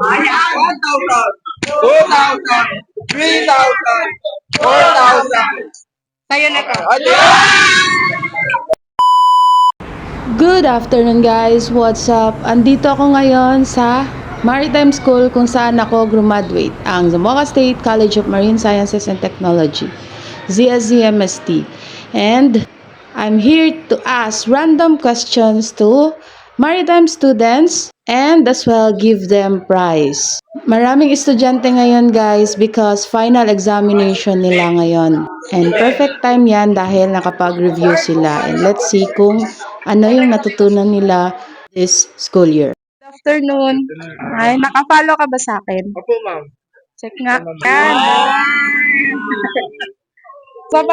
1,000, 2,000, 3,000, 4,000. Sa'yo na to. Good afternoon guys, what's up? Andito ako ngayon sa Maritime School kung saan ako graduate, ang Zamboanga State College of Marine Sciences and Technology, ZSCMST. And I'm here to ask random questions to maritime students and as well give them prize. Maraming estudyante ngayon guys because final examination nila ngayon. And perfect time yan dahil nakapag-review sila. And let's see kung ano yung natutunan nila this school year. Good afternoon. Ay, nakafollow ka ba sa akin? Opo, ma'am. Check nga. Yan.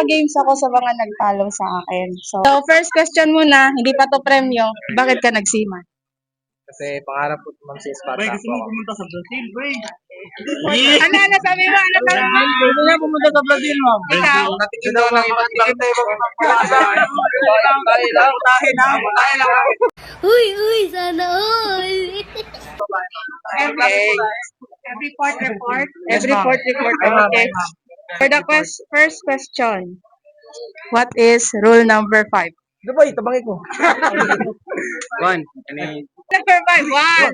Games ako sa mga nag-follow sa akin. So, first question muna, hindi pa to premyo. Bakit ka nagsima? Kasi pangarap ko ma'am si Esparta. Boy, gusto mo pumunta sa Brazil, boy. Ano sabi mo? Ano sabi mo? Gusto niya pumunta sa Brazil, ma'am. Ikaw? Natikin daw lang iba't ibang tayo lang. Uy, sana all. Every report? Every report. Okay. For the first question, what is rule number 5? Ito boy, tabangin ko. One. Number 5, one.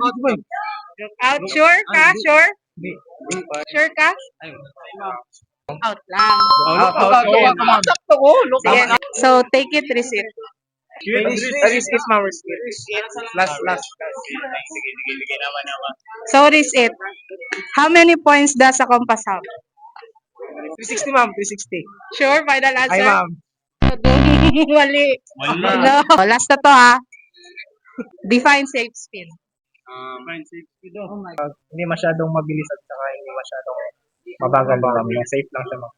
Look out. Sure ka? Sure? Sure ka? Out lang. Sakto ko. Sige. So, take it, receipt. Receipt, ma'am. Last. So, receipt. How many points does a compass have? 360, ma'am. 360. Sure? Final Ay, answer? ma'am. Wali. No. Last na to ha. Define safe speed. Hindi masyadong mabilis at saka hindi masyadong mabagal lang. Safe lang siya, ma'am.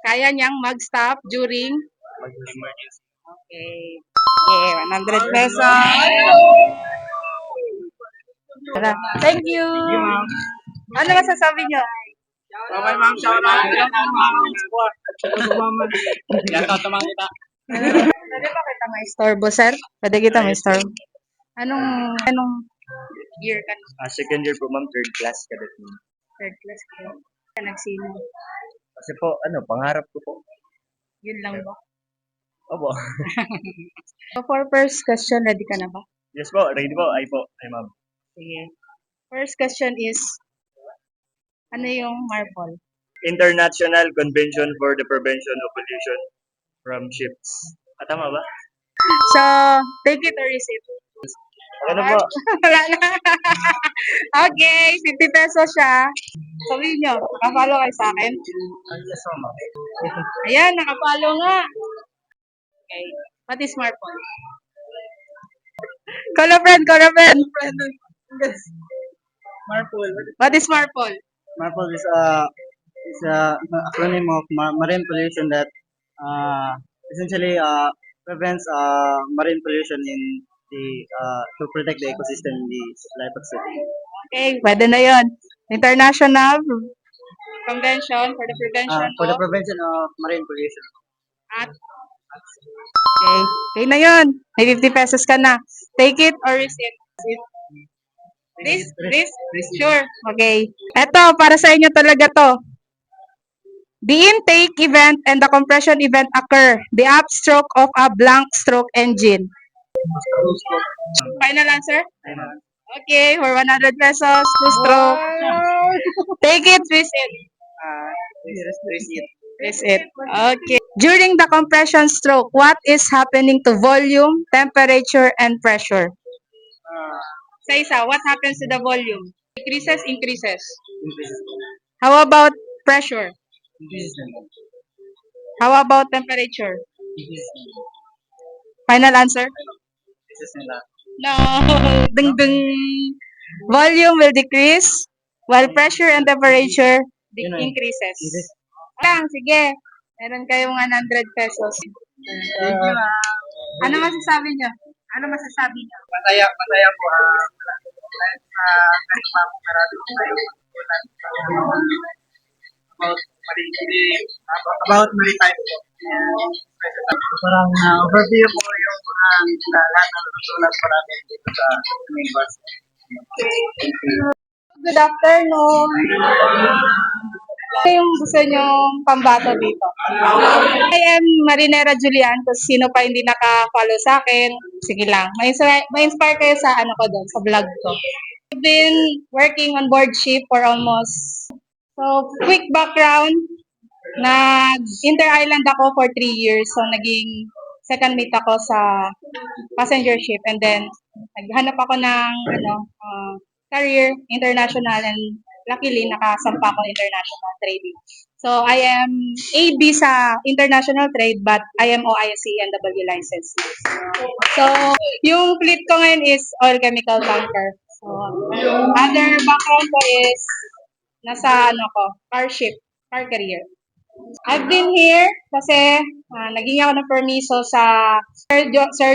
Kaya niyang mag-stop during Emergency. Okay. Okay, 100 pesos. Thank you. Ano masasabi niyo? Okay, ma'am. Shout out. Pwede ba kita ma-istorbo, sir? Pwede kita ma-istorbo. Anong year ka na? Second year po, ma'am. Third class cadet. Third class ka. Nagsino. Kasi po, pangarap ko po. Yun lang ba? Opo. So for first question, ready ka na ba? Yes po, ready po. Ay po. Ay, ma'am. Sige. First question is, ano yung MARPOL? International Convention for the Prevention of Pollution from Ships. Tama ba? So, take it or receipt. Ano po? Wala na. Okay, 50 pesos siya. Sabihin nyo, nakapalo kayo sa akin? Yes, ma'am. Ayan, nakapalo nga. Okay. What is MARPOL? Call a friend. Marpol. What is MARPOL? MARPOL is an acronym of marine pollution that essentially prevents marine pollution in the to protect the ecosystem in the life of sea. Okay, pwede na yon. International Convention for the Prevention For the of prevention of marine pollution. at Okay. Okay na yon. May 50 pesos ka na. Take it or receipt? This? Sure. Okay. Eto, para sa inyo talaga to. The intake event and the compression event occur. The upstroke of a blank stroke engine. Final answer? Okay, for 100 pesos, two stroke. Take it, receipt. Receipt. Okay. During the compression stroke, what is happening to volume, temperature, and pressure? Sa isa, what happens to the volume? Increases, increases. How about pressure? How about temperature? Final answer? No. Ding ding. Volume will decrease while pressure and temperature increases. Lang, sige. Meron kayong 100 pesos. Ano masasabi niyo? Masaya po. About maritime po. Parang overview po yung lahat ng natutunan po namin dito sa main bus. Good afternoon. Ano yung gusto nyong pambato dito? I am Marinera Julian. Kung sino pa hindi naka-follow sa akin, sige lang. Ma-inspire kayo sa ano ko doon, sa vlog ko. I've been working on board ship for almost, so quick background, nag-inter-island ako for 3 years. So naging second mate ako sa passenger ship, and then naghanap ako ng career international, and luckily nakasampa ako international trading. So I am AB sa international trade, but I am OIC and W license. So yung fleet ko ngayon is oil chemical tanker. So other background ko is nasa car ship, car carrier. I've been here kasi naging ako ng permiso sa Sir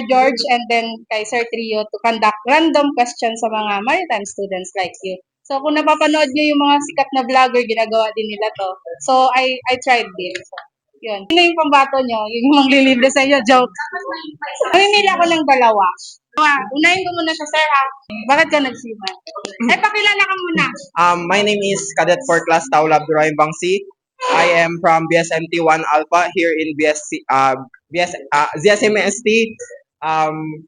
George and then kay Sir Trio to conduct random questions sa mga maritime students like you. So kung napapanood niyo yung mga sikat na vlogger, ginagawa din nila to. So I tried din. So, yun. Sino yung pambato nyo? Yung manglilibre sa inyo? Joke. Mamimili ako ng dalawa. Unahin ko muna sa sir ha. Bakit ka nagsiman? Pakilala ka muna. My name is Cadet 4 Class Taula Abdurrahim Bangsi. I am from BSMT 1 Alpha here in ZSMST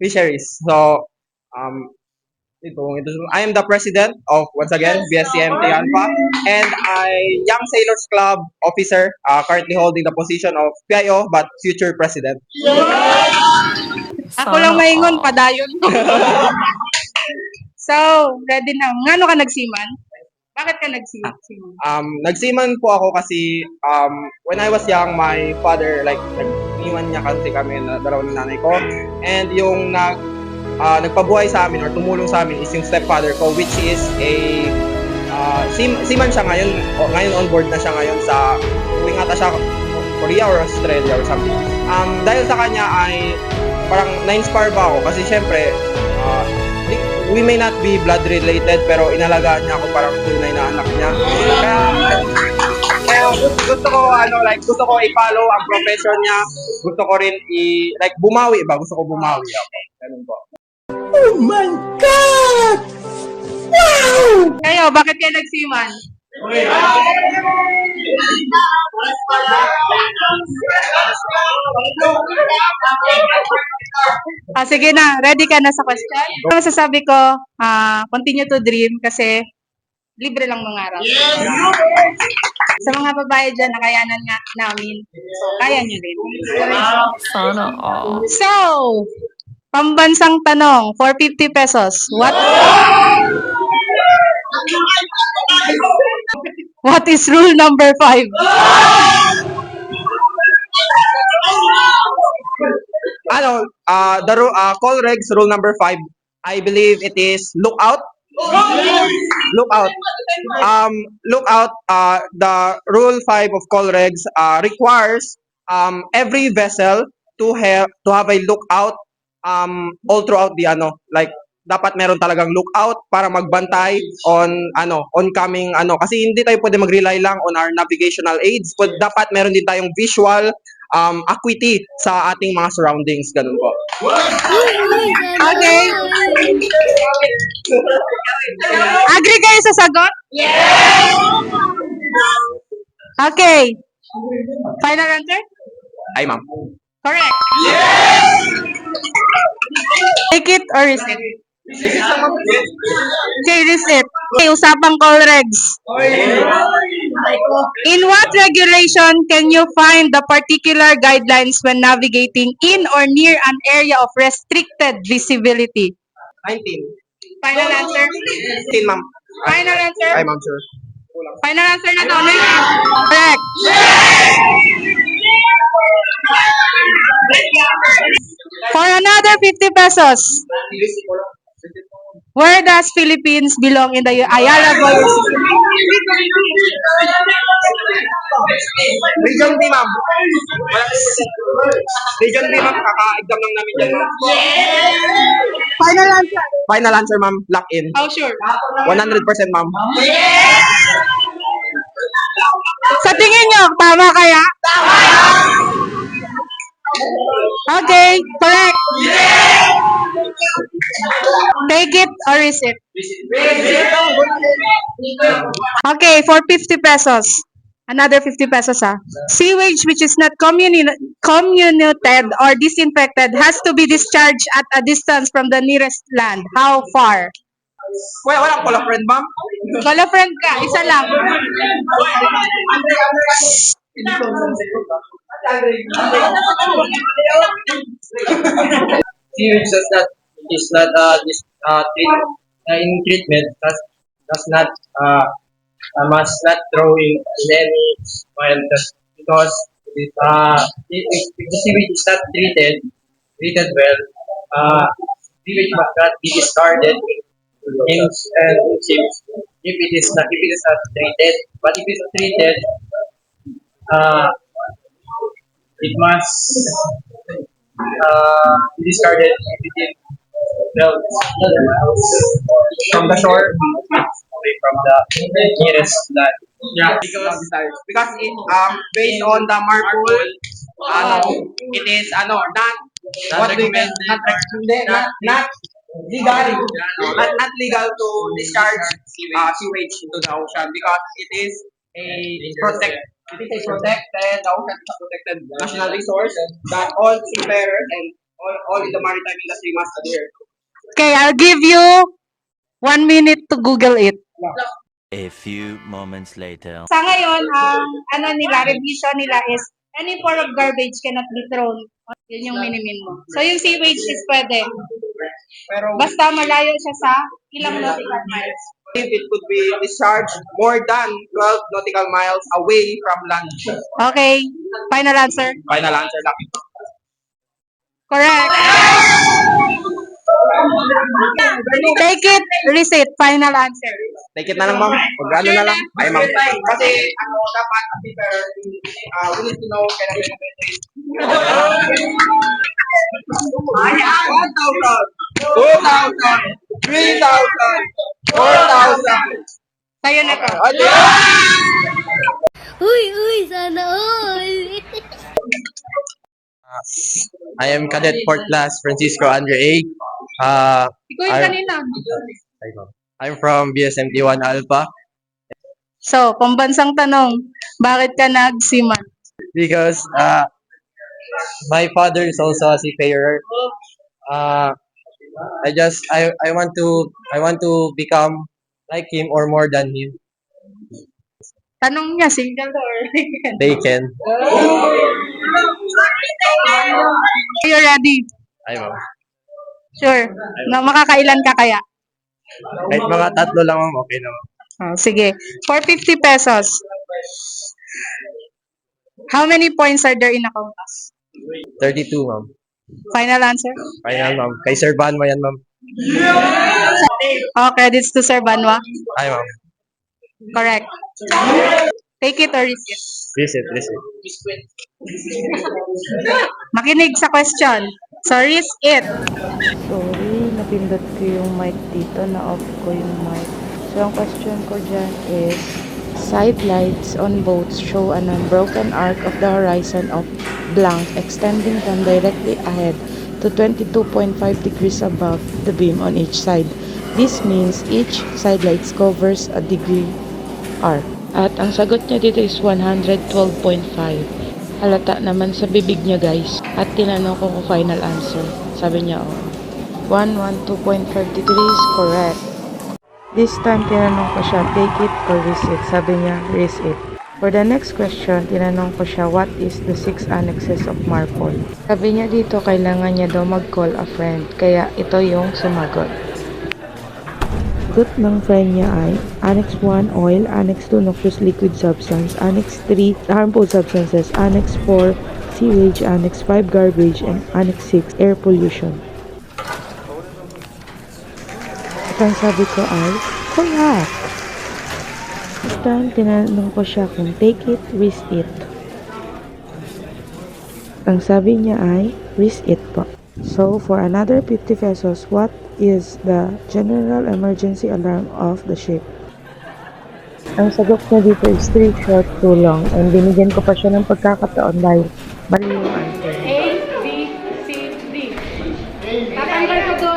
Fisheries. So, I am the president of, once again, BSCMT Alpha, and I Young Sailors Club officer, currently holding the position of PIO, but future president. Ako lang maingon, padayon. So, ready na. Ngano ka nagsiman? Bakit ka nagsiman? Nagsiman po ako kasi when I was young, my father, nag-iwan niya kasi kami na dalawa ng nanay ko, and yung nagpabuhay sa amin or tumulong sa amin is yung stepfather ko, which is a seaman siya ngayon. Ngayon on board na siya ngayon sa, uwing ata siya Korea or Australia or something. Dahil sa kanya ay parang na-inspire ba ako kasi syempre we may not be blood related pero inalagaan niya ako parang tunay na anak niya. Kaya gusto ko i-follow ang profession niya. Gusto ko rin bumawi ba? Gusto ko bumawi ako. Ganun po. Oh my God! Wow! Kayo, bakit kayo nagsiman? Sige na, ready ka na sa question? Ang masasabi ko, continue to dream kasi libre lang mangarap. Sa mga babae dyan, nakayanan nga namin. So, kaya nyo rin. Sana all. So, pambansang tanong, 450 pesos. What is rule number 5? Call regs rule number 5, I believe it is look out. Look out. Look out. The rule 5 of call regs requires every vessel to have a lookout all throughout the dapat meron talagang lookout para magbantay on oncoming kasi hindi tayo pwede mag-rely lang on our navigational aids. Dapat meron din tayong visual acuity sa ating mga surroundings, ganun po. Okay. Agree kayo sa sagot? Yes! Okay. Final answer? Ay, ma'am. Correct. Yes! Take it or receipt? Okay, receipt. Okay, usapang call regs. In what regulation can you find the particular guidelines when navigating in or near an area of restricted visibility? 19. Final answer? 18, ma'am. Final answer? Ay, ma'am, sure. Final answer na to. Correct. For another 50 pesos, where does Philippines belong in the Ayala Gold? Region B, ma'am. Region B, ma'am. Kaka-exam lang namin dyan, ma'am. Final answer. Final answer, ma'am. Lock in. How sure? 100%, ma'am. Sa tingin nyo, tama kaya? Tama! Okay, correct. Take it or receipt. Okay, for 50 pesos. Another 50 pesos Sewage which is not comminuted or disinfected has to be discharged at a distance from the nearest land. How far? Walang pala friend, ma'am. Wala friend ka, isa lang. Sewage is not in treatment does not must not throw in any well because if the sewage is not treated well, sewage must not be discarded in ships if it is not treated. But if it is treated, uh, it must be discarded if it is well from the shore away from the nearest land. Yeah, because it based on the marble, it is not what we can not legal not legal to discharge sewage into the ocean because it is protected, the ocean is a protected national resource that all seafarers and all in the maritime industry must adhere to. Okay, I'll give you 1 minute to Google it. A few moments later. Sa ngayon, ang revision nila is any form of garbage cannot be thrown. Yun yung minimin mo. So yung sewage is pwede. Pero Basta malayo siya sa ilang nautical miles. if it could be discharged more than 12 nautical miles away from land. Okay, final answer. Final answer lang ito. Correct. Take it, receipt, final answer. Take it na lang, ma'am. Pag ano na lang. Ay, ma'am. Kasi, dapat, we need to know kailan yung benefit. 1,000, 2,000, 3,000, 4,000. Sa'yo na to. Uy, sana all. I am Cadet 4th Class Francisco Andre A. Ikaw yung kanina. I'm from BSMT 1 Alpha So, pambansang tanong, bakit ka nagsiman? because my father is also a seafarer. I want to become like him or more than him. Tanong niya, single or They can. Are you ready? Ay, ma'am. Sure. Na makakailan ka kaya? Kahit mga tatlo lang, ma'am, okay na, ma'am. Oh, sige. For 50 pesos. How many points are there in a compass? 32, ma'am. Final answer? Final, ma'am. Kay Sir Van mo yan, ma'am. Oh, credits to Sir Banwa. Ay, ma'am. Correct. Take it or receipt. Visit. Makinig sa question. So, risk it. Sorry, napindot ko yung mic dito. Na-off ko yung mic. So, ang question ko dyan is, side lights on boats show an unbroken arc of the horizon of blank extending from directly ahead to 22.5 degrees above the beam on each side. This means each side lights covers a degree arc. At ang sagot niya dito is 112.5. Halata naman sa bibig niya, guys. At tinanong ko kung final answer. Sabi niya, 112.5 degrees, correct. This time, tinanong ko siya, take it or risk it. Sabi niya, risk it. For the next question, tinanong ko siya, what is the 6 annexes of MARPOL? Sabi niya dito, kailangan niya daw mag-call a friend. Kaya ito yung sumagot. Sagot ng friend niya ay Annex 1, oil. Annex 2, noxious liquid substance. Annex 3, harmful substances. Annex 4, sewage. Annex 5, garbage. And Annex 6, air pollution. At ang sabi ko ay, correct. This time, tinanong ko siya kung take it, risk it. Ang sabi niya ay, risk it po. So, for another 50 pesos, what is the general emergency alarm of the ship? Ang sagot niya dito is 3 short, 2 long. And binigyan ko pa siya ng pagkakataon dahil mali yung answer. A, B, C, D. Tatanggal ko doon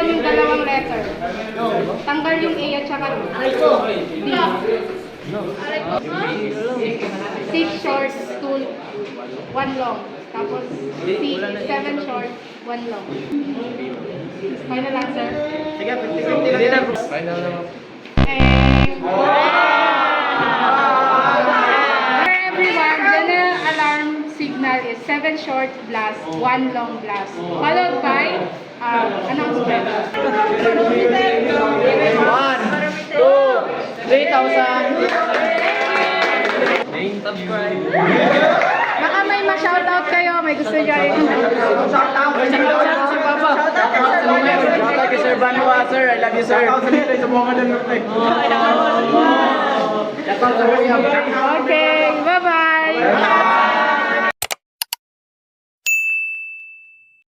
Six short, two, one long. Tapos, seven short, one long. Final answer. Sige, 50-50 lang. Final naman. And for everyone, general alarm signal is 7 short blast, 1 long blast, followed by announcement. 3,000. Subscribe. Baka may ma-shoutout kayo, may gusto nyo rin. Shoutout si Papa. Shoutout kay Sir Banwa, sir. I love you, sir. Okay, bye-bye!